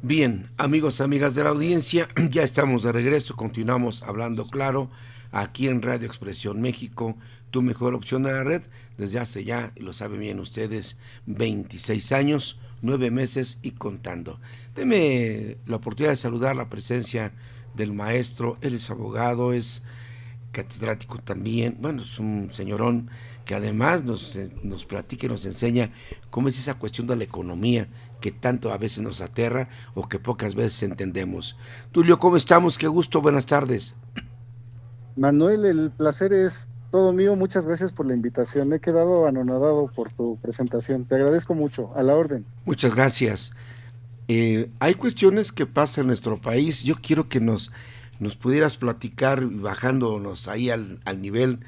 Bien, amigos, amigas de la audiencia, ya estamos de regreso, continuamos hablando claro aquí en Radio Expresión México, tu mejor opción de la red, desde hace ya, y lo saben bien ustedes, 26 años, 9 meses y contando. Deme la oportunidad de saludar la presencia del maestro, él es abogado, es catedrático también, bueno, es un señorón que además nos platica y nos enseña cómo es esa cuestión de la economía que tanto a veces nos aterra o que pocas veces entendemos. Tulio, ¿cómo estamos? Qué gusto, buenas tardes. Manuel, el placer es todo mío. Muchas gracias por la invitación. He quedado anonadado por tu presentación. Te agradezco mucho. A la orden. Muchas gracias. Hay cuestiones que pasan en nuestro país. Yo quiero que nos pudieras platicar, bajándonos ahí al nivel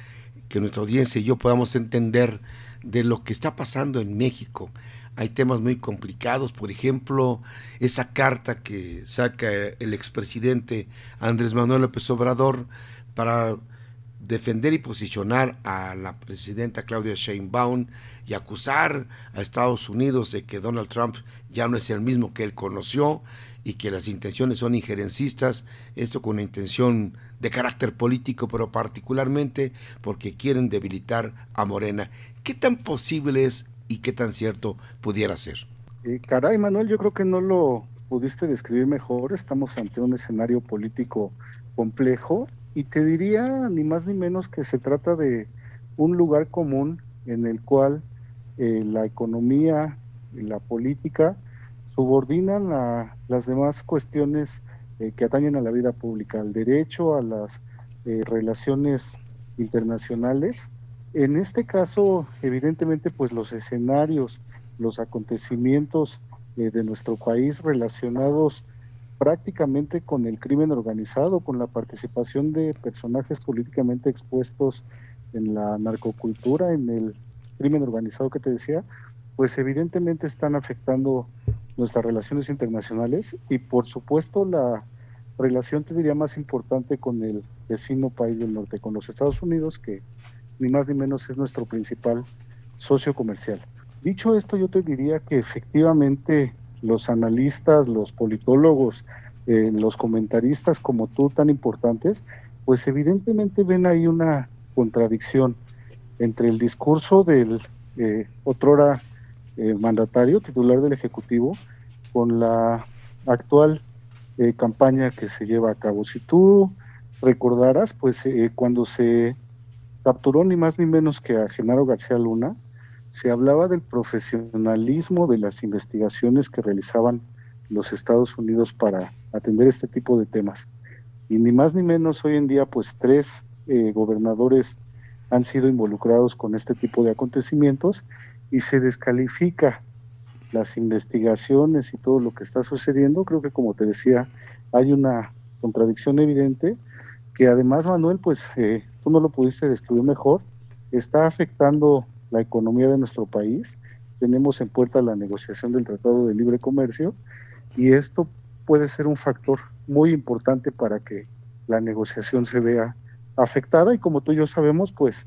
que nuestra audiencia y yo podamos entender de lo que está pasando en México. Hay temas muy complicados, por ejemplo, esa carta que saca el expresidente Andrés Manuel López Obrador para defender y posicionar a la presidenta Claudia Sheinbaum y acusar a Estados Unidos de que Donald Trump ya no es el mismo que él conoció y que las intenciones son injerencistas, esto con una intención de carácter político, pero particularmente porque quieren debilitar a Morena. ¿Qué tan posible es y qué tan cierto pudiera ser? Caray, Manuel, yo creo que no lo pudiste describir mejor. Estamos ante un escenario político complejo y te diría ni más ni menos que se trata de un lugar común en el cual la economía y la política subordinan a las demás cuestiones que atañen a la vida pública, al derecho, a las relaciones internacionales. En este caso, evidentemente, pues los escenarios, los acontecimientos de nuestro país relacionados prácticamente con el crimen organizado, con la participación de personajes políticamente expuestos en la narcocultura, en el crimen organizado que te decía, pues evidentemente están afectando nuestras relaciones internacionales y por supuesto la relación, te diría, más importante con el vecino país del norte, con los Estados Unidos, que ni más ni menos es nuestro principal socio comercial. Dicho esto, yo te diría que efectivamente los analistas, los politólogos, los comentaristas como tú tan importantes, pues evidentemente ven ahí una contradicción entre el discurso del otrora mandatario, titular del Ejecutivo, con la actual campaña que se lleva a cabo. Si tú recordarás, pues cuando se capturó ni más ni menos que a Genaro García Luna, se hablaba del profesionalismo de las investigaciones que realizaban los Estados Unidos para atender este tipo de temas. Y ni más ni menos hoy en día, pues tres gobernadores han sido involucrados con este tipo de acontecimientos y se descalifica las investigaciones y todo lo que está sucediendo. Creo que, como te decía, hay una contradicción evidente que además, Manuel, pues tú no lo pudiste describir mejor, está afectando la economía de nuestro país. Tenemos en puerta la negociación del Tratado de Libre Comercio y esto puede ser un factor muy importante para que la negociación se vea afectada y como tú y yo sabemos, pues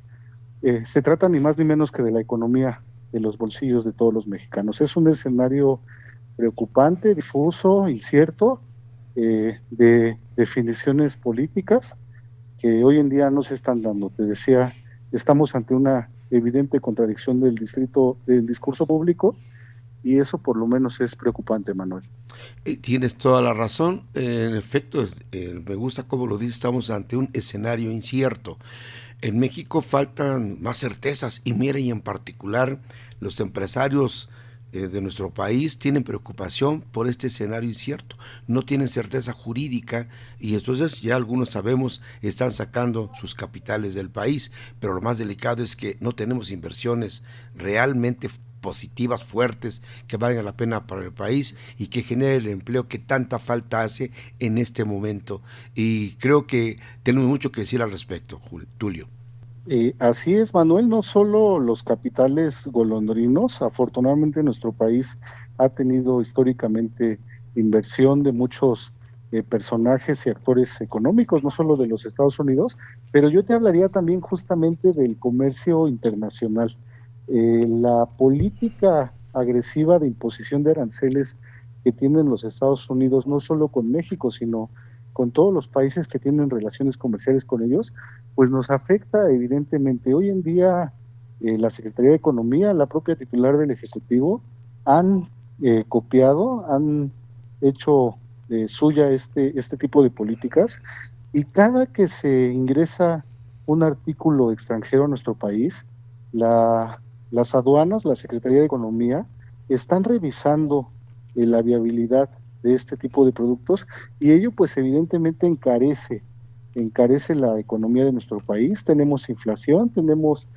se trata ni más ni menos que de la economía de los bolsillos de todos los mexicanos. Es un escenario preocupante, difuso, incierto, de definiciones políticas que hoy en día no se están dando. Te decía, estamos ante una evidente contradicción del discurso público y eso por lo menos es preocupante, Manuel. Tienes toda la razón. En efecto, me gusta como lo dices, estamos ante un escenario incierto. En México faltan más certezas y miren, y en particular los empresarios de nuestro país tienen preocupación por este escenario incierto, no tienen certeza jurídica y entonces ya algunos sabemos están sacando sus capitales del país, pero lo más delicado es que no tenemos inversiones realmente positivas, fuertes, que valgan la pena para el país y que genere el empleo que tanta falta hace en este momento. Y creo que tenemos mucho que decir al respecto, Tulio. Así es, Manuel, no solo los capitales golondrinos, afortunadamente nuestro país ha tenido históricamente inversión de muchos personajes y actores económicos, no solo de los Estados Unidos, pero yo te hablaría también justamente del comercio internacional. La política agresiva de imposición de aranceles que tienen los Estados Unidos, no solo con México, sino con todos los países que tienen relaciones comerciales con ellos, pues nos afecta evidentemente. Hoy en día la Secretaría de Economía, la propia titular del Ejecutivo, han copiado, han hecho suya este tipo de políticas, y cada que se ingresa un artículo extranjero a nuestro país, las aduanas, la Secretaría de Economía, están revisando la viabilidad de este tipo de productos, y ello pues evidentemente encarece la economía de nuestro país. Tenemos inflación, tenemos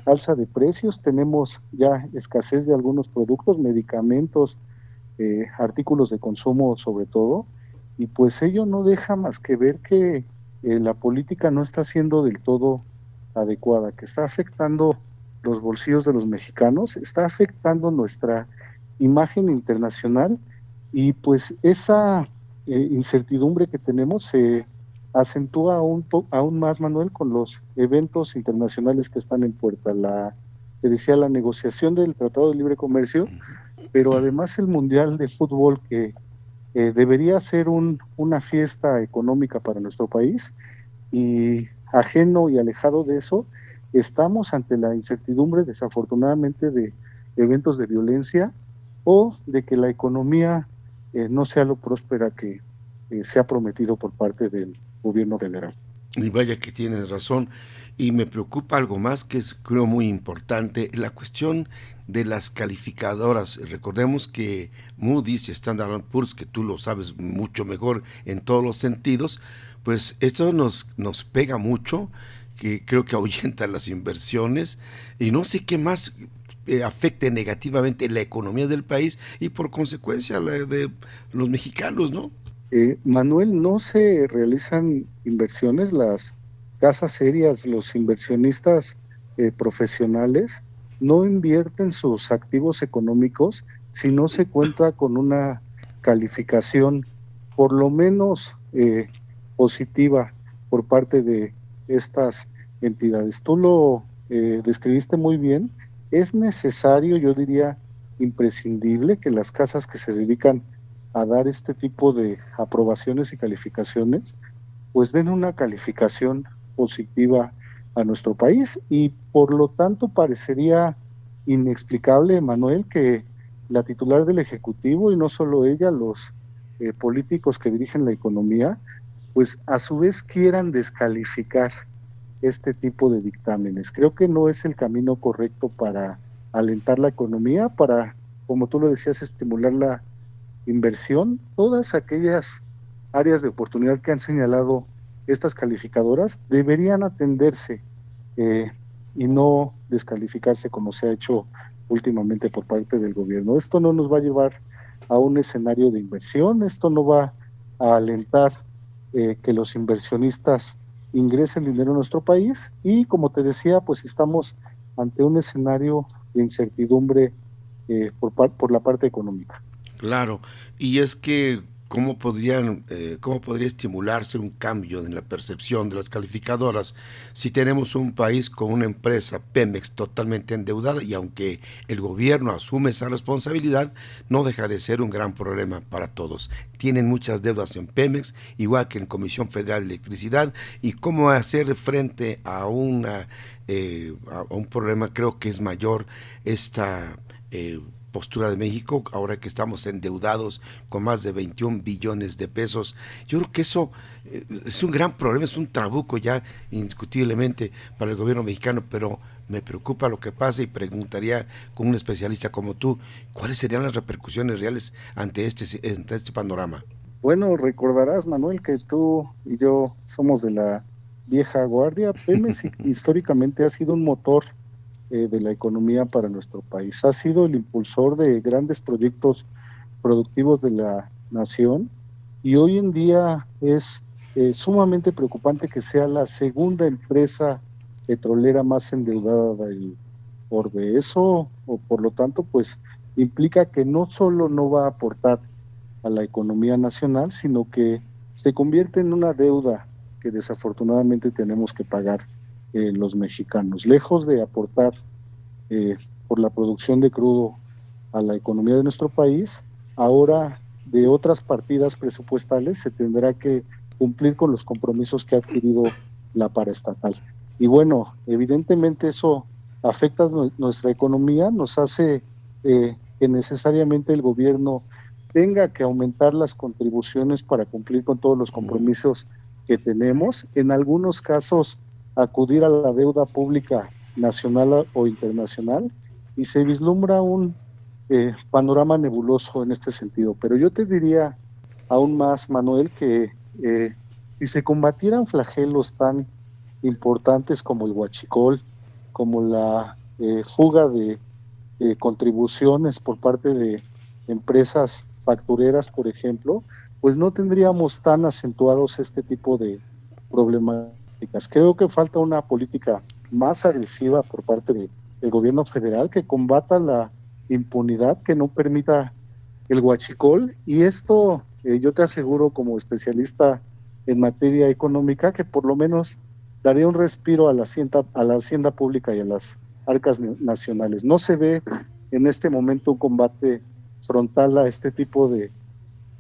alza de precios, tenemos ya escasez de algunos productos, medicamentos, artículos de consumo sobre todo, y pues ello no deja más que ver que la política no está siendo del todo adecuada, que está afectando los bolsillos de los mexicanos, está afectando nuestra imagen internacional, y pues esa incertidumbre que tenemos se acentúa aún más, Manuel, con los eventos internacionales que están en puerta. Te decía, la negociación del Tratado de Libre Comercio, pero además el Mundial de Fútbol, que debería ser una fiesta económica para nuestro país, y ajeno y alejado de eso, estamos ante la incertidumbre, desafortunadamente, de eventos de violencia, o de que la economía no sea lo próspera que se ha prometido por parte del gobierno federal. Y vaya que tienes razón. Y me preocupa algo más que es, creo, muy importante, la cuestión de las calificadoras. Recordemos que Moody's y Standard & Poor's, que tú lo sabes mucho mejor en todos los sentidos, pues esto nos pega mucho, que creo que ahuyenta las inversiones, y no sé qué más afecte negativamente la economía del país y por consecuencia la de los mexicanos, ¿no? Manuel, no se realizan inversiones, las casas serias, los inversionistas profesionales no invierten sus activos económicos si no se cuenta con una calificación por lo menos positiva por parte de estas entidades. Tú lo describiste muy bien. Es necesario, yo diría, imprescindible, que las casas que se dedican a dar este tipo de aprobaciones y calificaciones, pues den una calificación positiva a nuestro país, y por lo tanto parecería inexplicable, Manuel, que la titular del Ejecutivo, y no solo ella, los políticos que dirigen la economía, pues a su vez quieran descalificar este tipo de dictámenes. Creo que no es el camino correcto para alentar la economía, para, como tú lo decías, estimular la inversión. Todas aquellas áreas de oportunidad que han señalado estas calificadoras deberían atenderse eh, y no descalificarse como se ha hecho últimamente por parte del gobierno. Esto no nos va a llevar a un escenario de inversión, esto no va a alentar que los inversionistas ingresen dinero a nuestro país, y como te decía, pues estamos ante un escenario de incertidumbre por la parte económica. Claro, y es que cómo podría estimularse un cambio en la percepción de las calificadoras si tenemos un país con una empresa Pemex totalmente endeudada, y aunque el gobierno asume esa responsabilidad, no deja de ser un gran problema para todos. Tienen muchas deudas en Pemex, igual que en Comisión Federal de Electricidad, y cómo hacer frente a un problema creo que es mayor esta postura de México, ahora que estamos endeudados con más de 21 billones de pesos. Yo creo que eso es un gran problema, es un trabuco ya indiscutiblemente para el gobierno mexicano, pero me preocupa lo que pasa y preguntaría con un especialista como tú, ¿cuáles serían las repercusiones reales ante este panorama? Bueno, recordarás, Manuel, que tú y yo somos de la vieja guardia. Pemex históricamente ha sido un motor de la economía para nuestro país. Ha sido el impulsor de grandes proyectos productivos de la nación, y hoy en día es sumamente preocupante que sea la segunda empresa petrolera más endeudada del orbe. Eso, o por lo tanto, pues implica que no solo no va a aportar a la economía nacional, sino que se convierte en una deuda que desafortunadamente tenemos que pagar los mexicanos. Lejos de aportar eh, por la producción de crudo a la economía de nuestro país, ahora de otras partidas presupuestales, se tendrá que cumplir con los compromisos que ha adquirido la paraestatal. Y bueno, evidentemente eso afecta nuestra economía, nos hace que necesariamente el gobierno tenga que aumentar las contribuciones para cumplir con todos los compromisos que tenemos. En algunos casos, acudir a la deuda pública nacional o internacional, y se vislumbra un panorama nebuloso en este sentido. Pero yo te diría aún más, Manuel, que si se combatieran flagelos tan importantes como el huachicol, como la fuga de contribuciones por parte de empresas factureras, por ejemplo, pues no tendríamos tan acentuados este tipo de problemáticas. Creo que falta una política más agresiva por parte del gobierno federal que combata la impunidad, que no permita el huachicol, y esto yo te aseguro como especialista en materia económica que por lo menos daría un respiro a la hacienda pública y a las arcas nacionales. No se ve en este momento un combate frontal a este tipo de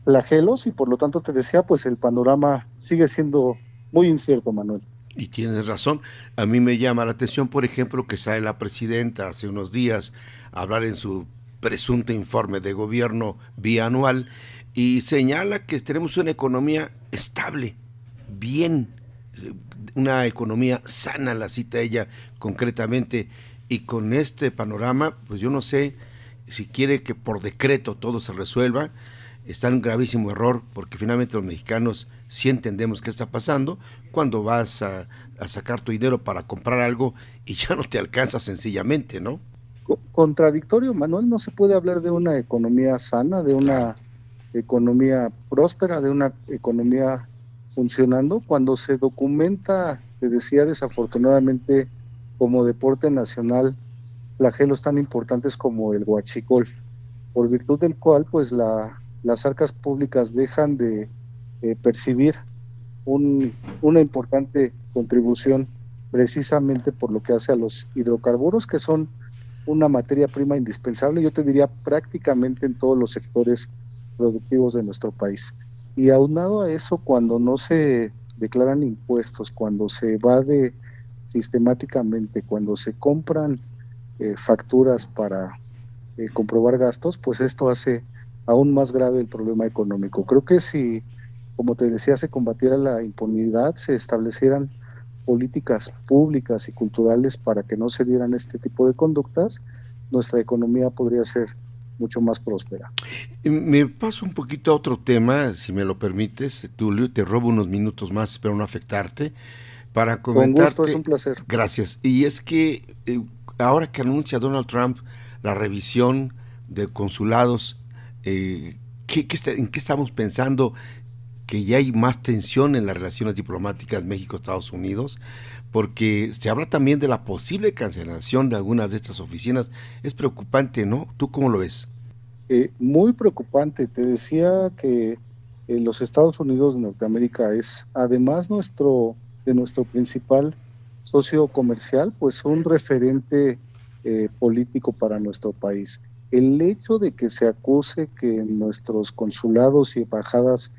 flagelos y por lo tanto te decía, pues el panorama sigue siendo muy incierto, Manuel. Y tienes razón. A mí me llama la atención, por ejemplo, que sale la presidenta hace unos días a hablar en su presunto informe de gobierno bianual y señala que tenemos una economía estable, bien, una economía sana, la cita ella concretamente, y con este panorama, pues yo no sé si quiere que por decreto todo se resuelva. Está en un gravísimo error porque finalmente los mexicanos sí entendemos qué está pasando cuando vas a sacar tu dinero para comprar algo y ya no te alcanza sencillamente, ¿no? Contradictorio, Manuel, no se puede hablar de una economía sana, de Claro. una economía próspera, de una economía funcionando, cuando se documenta, te decía, desafortunadamente, como deporte nacional, flagelos tan importantes como el huachicol, por virtud del cual, pues, las arcas públicas dejan de percibir una importante contribución precisamente por lo que hace a los hidrocarburos, que son una materia prima indispensable, yo te diría prácticamente en todos los sectores productivos de nuestro país. Y aunado a eso, cuando no se declaran impuestos, cuando se evade sistemáticamente, cuando se compran facturas para comprobar gastos, pues esto hace aún más grave el problema económico. Creo que si, como te decía, se combatiera la impunidad, se establecieran políticas públicas y culturales para que no se dieran este tipo de conductas, nuestra economía podría ser mucho más próspera. Me paso un poquito a otro tema, si me lo permites, Tulio, te robo unos minutos más, espero no afectarte, para Con gusto, es un comentarte, placer. gracias, y es que ahora que anuncia Donald Trump la revisión de consulados, ¿en qué estamos pensando? Que ya hay más tensión en las relaciones diplomáticas México-Estados Unidos, porque se habla también de la posible cancelación de algunas de estas oficinas. Es preocupante, ¿no? ¿Tú cómo lo ves? Muy preocupante, te decía que los Estados Unidos de Norteamérica es, además de nuestro principal socio comercial, pues un referente político para nuestro país. El hecho de que se acuse que nuestros consulados y embajadas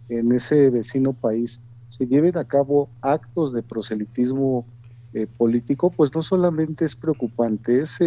en ese vecino país se lleven a cabo actos de proselitismo político, pues no solamente es preocupante, es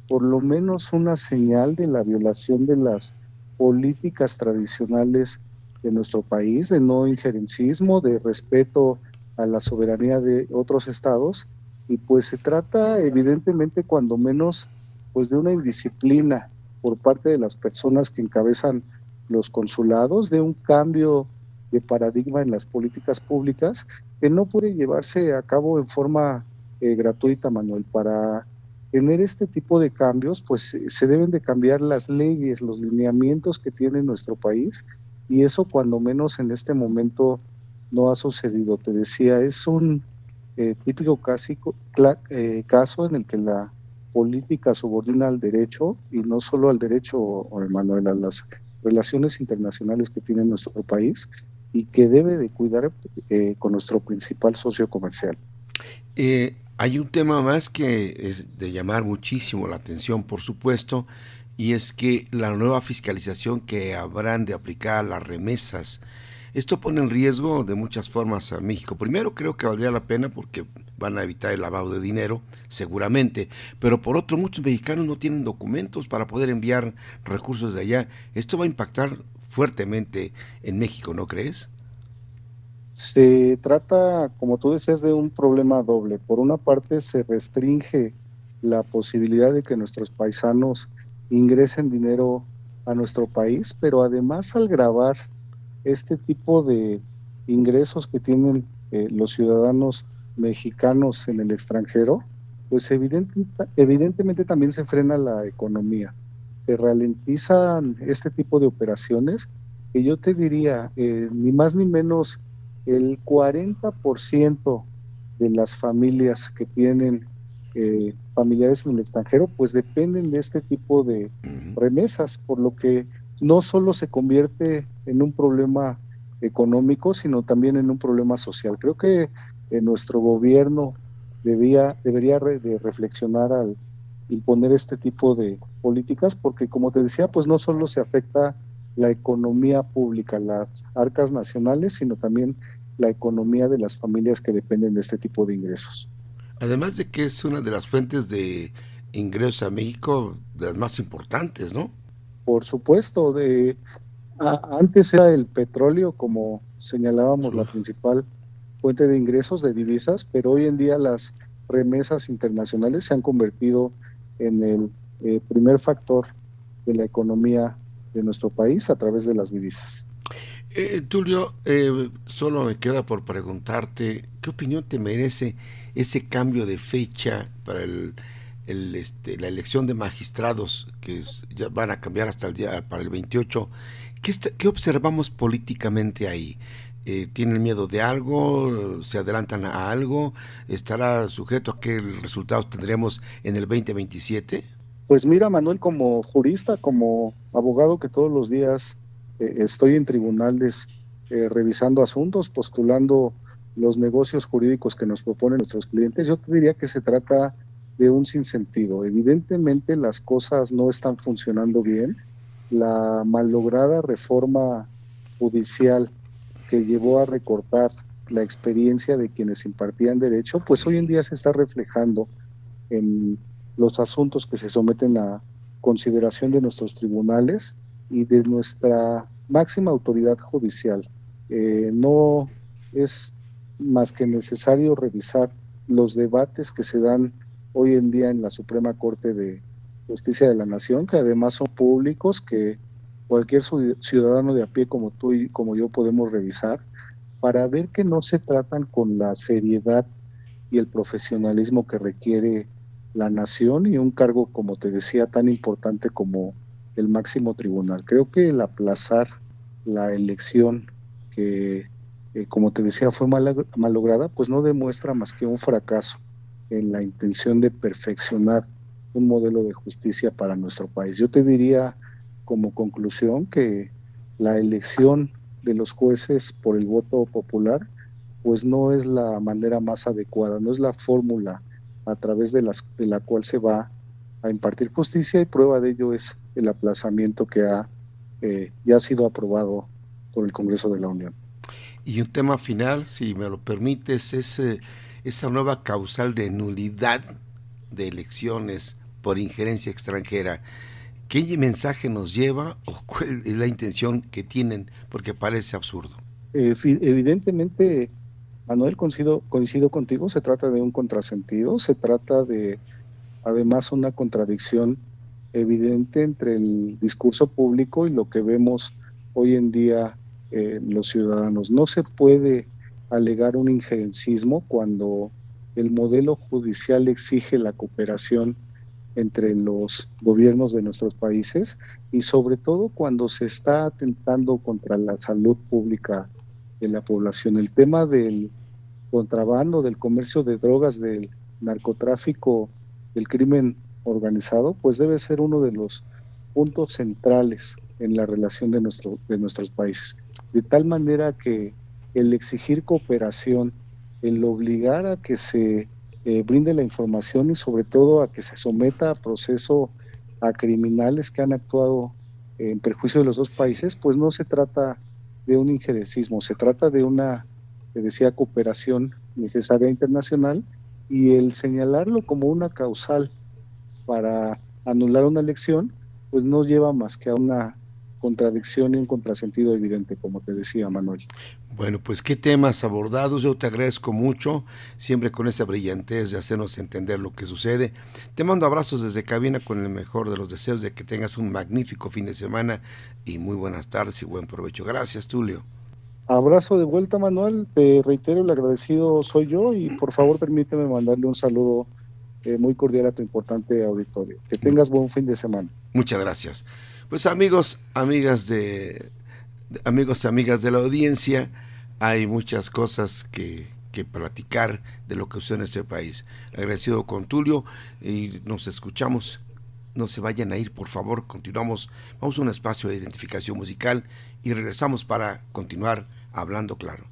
por lo menos una señal de la violación de las políticas tradicionales de nuestro país, de no injerencismo, de respeto a la soberanía de otros estados, y pues se trata evidentemente cuando menos pues de una indisciplina por parte de las personas que encabezan los consulados, de un cambio de paradigma en las políticas públicas que no puede llevarse a cabo en forma gratuita, Manuel. Para tener este tipo de cambios, pues se deben de cambiar las leyes, los lineamientos que tiene nuestro país, y eso cuando menos en este momento no ha sucedido. Te decía, es un típico caso en el que la política subordina al derecho, y no solo al derecho, Manuel, a las relaciones internacionales que tiene nuestro país y que debe de cuidar con nuestro principal socio comercial. Hay un tema más que es de llamar muchísimo la atención, por supuesto, y es que la nueva fiscalización que habrán de aplicar a las remesas, esto pone en riesgo de muchas formas a México. Primero, creo que valdría la pena porque van a evitar el lavado de dinero, seguramente, pero por otro, muchos mexicanos no tienen documentos para poder enviar recursos de allá. Esto va a impactar fuertemente en México, ¿no crees? Se trata, como tú decías, de un problema doble. Por una parte, se restringe la posibilidad de que nuestros paisanos ingresen dinero a nuestro país, pero además al grabar este tipo de ingresos que tienen los ciudadanos mexicanos en el extranjero, pues evidentemente también se frena la economía. Se ralentizan este tipo de operaciones que yo te diría, ni más ni menos el 40% de las familias que tienen familiares en el extranjero, pues dependen de este tipo de Ujú. remesas, por lo que no solo se convierte en un problema económico, sino también en un problema social. Creo que nuestro gobierno debería de reflexionar al imponer este tipo de políticas, porque como te decía, pues no solo se afecta la economía pública, las arcas nacionales, sino también la economía de las familias que dependen de este tipo de ingresos. Además de que es una de las fuentes de ingresos a México de las más importantes, ¿no? Por supuesto, antes era el petróleo, como señalábamos, la Uf. principal fuente de ingresos de divisas, pero hoy en día las remesas internacionales se han convertido en el primer factor de la economía de nuestro país a través de las divisas. Tulio, solo me queda por preguntarte, ¿qué opinión te merece ese cambio de fecha para la elección de magistrados ya van a cambiar hasta el día para el 28? ¿Qué observamos políticamente ahí? ¿Tienen miedo de algo? ¿Se adelantan a algo? ¿Estará sujeto a qué resultados tendremos en el 2027? Pues mira, Manuel, como jurista, como abogado que todos los días estoy en tribunales revisando asuntos, postulando los negocios jurídicos que nos proponen nuestros clientes, yo te diría que se trata de un sinsentido. Evidentemente las cosas no están funcionando bien. La malograda reforma judicial que llevó a recortar la experiencia de quienes impartían derecho, pues hoy en Sí. día se está reflejando en los asuntos que se someten a consideración de nuestros tribunales y de nuestra máxima autoridad judicial. No es más que necesario revisar los debates que se dan hoy en día en la Suprema Corte de Justicia de la Nación, que además son públicos, que cualquier ciudadano de a pie como tú y como yo podemos revisar, para ver que no se tratan con la seriedad y el profesionalismo que requiere la nación y un cargo, como te decía, tan importante como el máximo tribunal. Creo que el aplazar la elección que, como te decía, fue malograda, pues no demuestra más que un fracaso en la intención de perfeccionar un modelo de justicia para nuestro país. Yo te diría como conclusión que la elección de los jueces por el voto popular pues no es la manera más adecuada, no es la fórmula a través de la cual se va a impartir justicia y prueba de ello es el aplazamiento que ya ha sido aprobado por el Congreso de la Unión. Y un tema final, si me lo permites, es esa nueva causal de nulidad de elecciones por injerencia extranjera. ¿Qué mensaje nos lleva o cuál es la intención que tienen? Porque parece absurdo. Evidentemente, Manuel, coincido contigo, se trata de un contrasentido, se trata de además una contradicción evidente entre el discurso público y lo que vemos hoy en día los ciudadanos. No se puede alegar un injerencismo cuando el modelo judicial exige la cooperación entre los gobiernos de nuestros países y sobre todo cuando se está atentando contra la salud pública de la población. El tema del contrabando, del comercio de drogas, del narcotráfico, del crimen organizado, pues debe ser uno de los puntos centrales en la relación de nuestros países. De tal manera que el exigir cooperación, el obligar a que se brinde la información y sobre todo a que se someta a proceso a criminales que han actuado en perjuicio de los dos Sí. países, pues no se trata de un injerencismo, se trata de una, te decía, cooperación necesaria internacional, y el señalarlo como una causal para anular una elección, pues no lleva más que a una contradicción y un contrasentido evidente, como te decía, Manuel. Bueno, pues qué temas abordados. Yo te agradezco mucho, siempre con esa brillantez de hacernos entender lo que sucede. Te mando abrazos desde cabina con el mejor de los deseos de que tengas un magnífico fin de semana y muy buenas tardes y buen provecho. Gracias, Tulio. Abrazo de vuelta, Manuel. Te reitero, el agradecido soy yo, y por favor permíteme mandarle un saludo muy cordial a tu importante auditorio. Que tengas buen fin de semana. Muchas gracias. Pues amigos, amigos, amigas de la audiencia, hay muchas cosas que platicar de lo que sucede en este país. Agradecido con Tulio y nos escuchamos. No se vayan a ir, por favor. Continuamos. Vamos a un espacio de identificación musical y regresamos para continuar hablando claro.